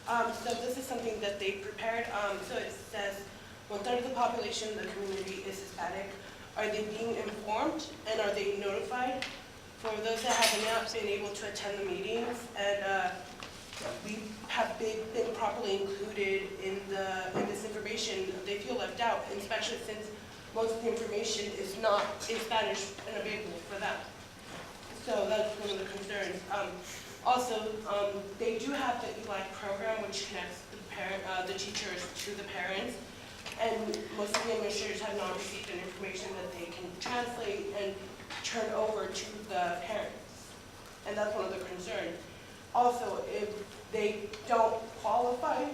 So this is something that they prepared. So it says, 1/3 of the population in the community is Hispanic. Are they being informed and are they notified? For those that have not been able to attend the meetings, and we have been properly included in this information, they feel left out, and especially since most of the information is not in Spanish and available for them. So that's one of the concerns. Also, they do have the ELAC program, which connects the teachers to the parents, and most of the administrators have not received an information that they can translate and turn over to the parents, and that's one of the concerns. Also, if they don't qualify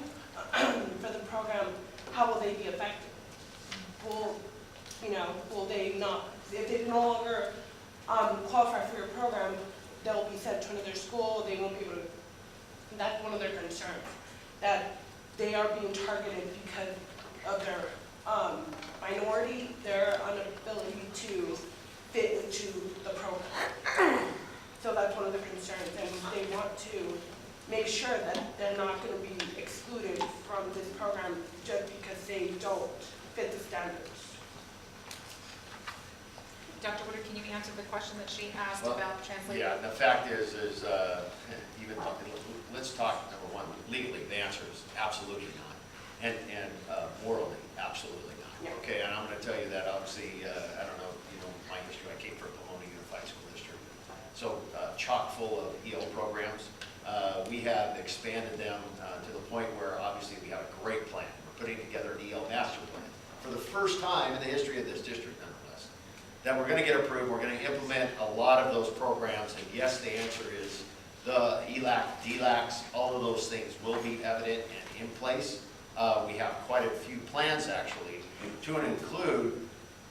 for the program, how will they be affected? Will they not, if they no longer qualify for your program, they'll be sent to another school, they won't be able to, that's one of their concerns, that they are being targeted because of their minority, their inability to fit into the program. So that's one of the concerns, and they want to make sure that they're not going to be excluded from this program just because they don't fit the standards. Dr. Woodard, can you answer the question that she asked about translating? Yeah, the fact is even let's talk number one legally. The answer is absolutely not, and morally, absolutely not. Yeah. Okay, and I'm going to tell you that obviously I don't know, my history. I came from Pomona Unified School District, so chock full of EL programs. We have expanded them to the point where obviously we have a great plan. We're putting together an EL master plan for the first time in the history of this district, nonetheless, that we're going to get approved. We're going to implement a lot of those programs, and yes, the answer is the ELAC, DLACs, all of those things will be evident and in place. We have quite a few plans actually to include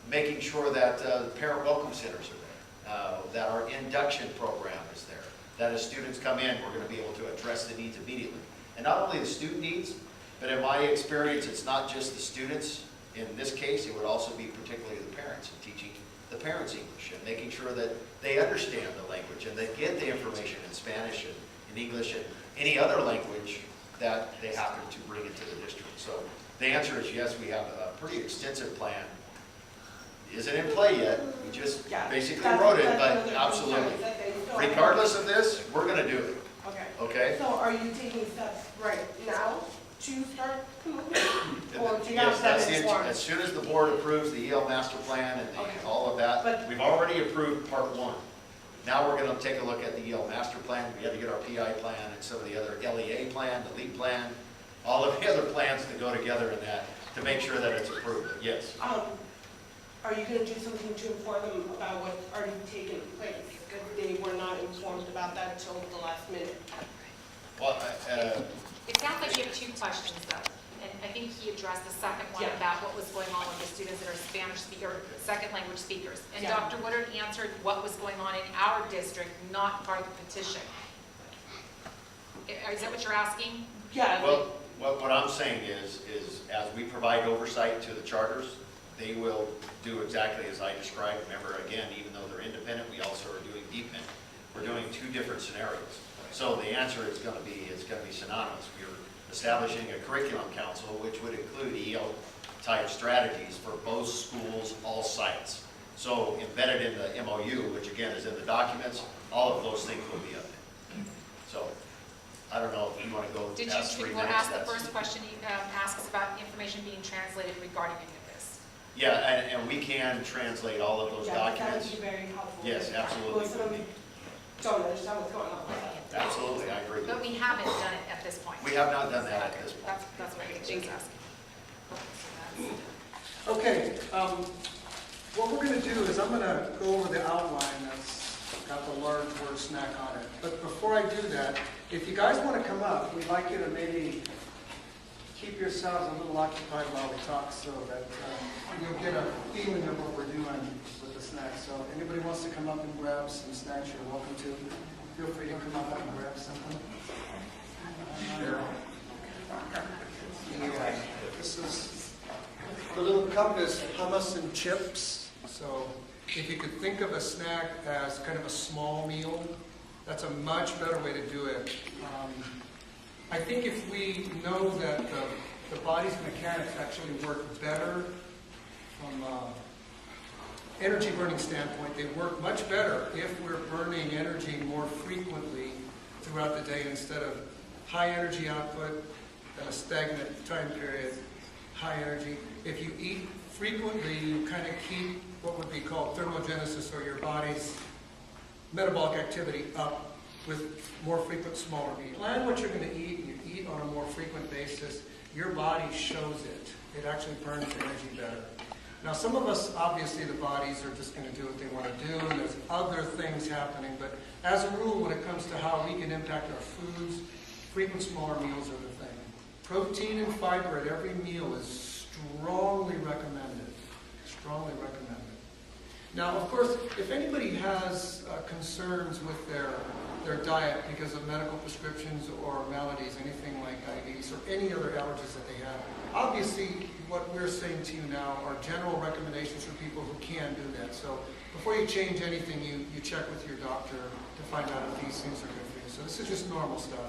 making sure that parent welcome centers are there, that our induction program is there, that as students come in, we're going to be able to address the needs immediately. And not only the student needs, but in my experience, it's not just the students. In this case, it would also be particularly the parents, and teaching the parents English and making sure that they understand the language and they get the information in Spanish and in English and any other language that they happen to bring into the district. So the answer is yes, we have a pretty extensive plan. Isn't in play yet, we just basically wrote it, but absolutely. Regardless of this, we're going to do it. Okay. Okay? So are you taking steps right now to start promoting? Or do you Yes, have that's that the informed? as soon as the board approves the EL master plan and all of that, But we've already approved part one. Now we're going to take a look at the EL master plan. We have to get our PI plan and some of the other LEA plan, the LEAP plan, all of the other plans that go together in that to make sure that it's approved. Yes. Are you going to do something to inform them about what's already taken place? Because they were not informed about that until the last minute. Well, It sounds like you have two questions though. And I think he addressed the second one about what was going on with the students that are Spanish speaker, second language speakers. And Dr. Woodard answered what was going on in our district, not part of the petition. Is that what you're asking? Yeah. well, what I'm saying is as we provide oversight to the charters, they will do exactly as I described. Remember, again, even though they're independent, we also are doing deepment. We're doing two different scenarios. So the answer is going to be synonymous. We're establishing a curriculum council, which would include EL type strategies for both schools, all sites. So embedded in the MOU, which again is in the documents, all of those things will be up there. So I don't know if you want to go Did past you 3 want to minutes. ask the first question he asks about information being translated regarding any of this? Yeah, and we can translate all of those documents. That would be very helpful. Yes, absolutely. Most of them don't understand what's going on. Absolutely, I agree. But we haven't done it at this point. We have not done that at this point. That's what she's asking. Okay, what we're going to do is I'm going to go over the outline that's got the large word snack on it. But before I do that, if you guys want to come up, we'd like you to maybe keep yourselves a little occupied while we talk so that you'll get a feeling of what we're doing with the snacks. So if anybody wants to come up and grab some snacks, you're welcome to. Feel free to come up and grab something. This is the little cup is hummus and chips. So if you could think of a snack as kind of a small meal, that's a much better way to do it. I think if we know that the body's mechanics actually work better from energy burning standpoint, they work much better if we're burning energy more frequently throughout the day instead of high energy output and a stagnant time period, high energy. If you eat frequently, you kind of keep what would be called thermogenesis, or your body's metabolic activity, up with more frequent, smaller meals. Plan what you're going to eat, and you eat on a more frequent basis. Your body shows it. It actually burns energy better. Now, some of us, obviously, the bodies are just going to do what they want to do, and there's other things happening. But as a rule, when it comes to how we can impact our foods, frequent, smaller meals are the thing. Protein and fiber at every meal is strongly recommended. Strongly recommended. Now, of course, if anybody has concerns with their diet because of medical prescriptions or maladies, anything like diabetes or any other allergies that they have, obviously what we're saying to you now are general recommendations for people who can do that. So before you change anything, you check with your doctor to find out if these things are good for you. So this is just normal stuff.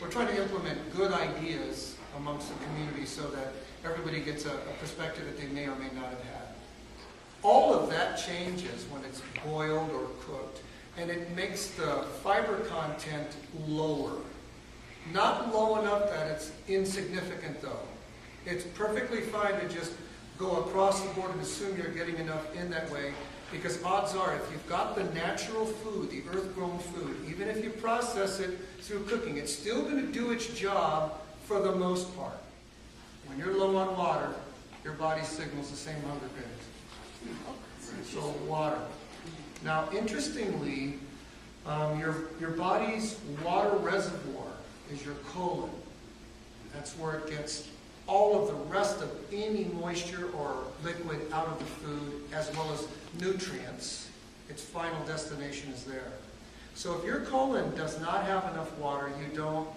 We're trying to implement good ideas amongst the community so that everybody gets a perspective that they may or may not have had. All of that changes when it's boiled or cooked, and it makes the fiber content lower. Not low enough that it's insignificant, though. It's perfectly fine to just go across the board and assume you're getting enough in that way, because odds are, if you've got the natural food, the earth-grown food, even if you process it through cooking, it's still going to do its job for the most part. When you're low on water, your body signals the same hunger pangs. So water. Now, interestingly, your body's water reservoir is your colon. That's where it gets all of the rest of any moisture or liquid out of the food, as well as nutrients. Its final destination is there. So if your colon does not have enough water, you don't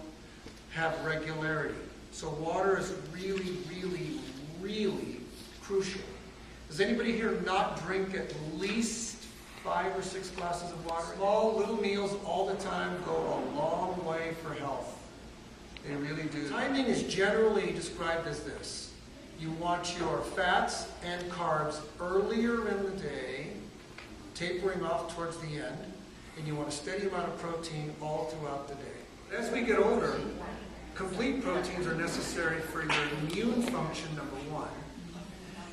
have regularity. So water is really, really, really crucial. Does anybody here not drink at least 5 or 6 glasses of water? Small little meals all the time go a long way for health. They really do. Timing is generally described as this. You want your fats and carbs earlier in the day, tapering off towards the end, and you want a steady amount of protein all throughout the day. As we get older, complete proteins are necessary for your immune function, number 1.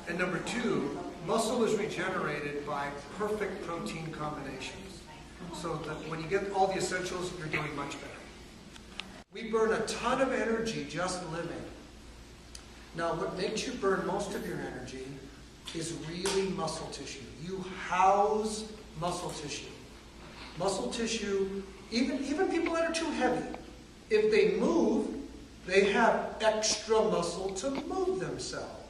And number 2, muscle is regenerated by perfect protein combinations. So that when you get all the essentials, you're doing much better. We burn a ton of energy just living. Now, what makes you burn most of your energy is really muscle tissue. You house muscle tissue. Muscle tissue, even people that are too heavy, if they move, they have extra muscle to move themselves.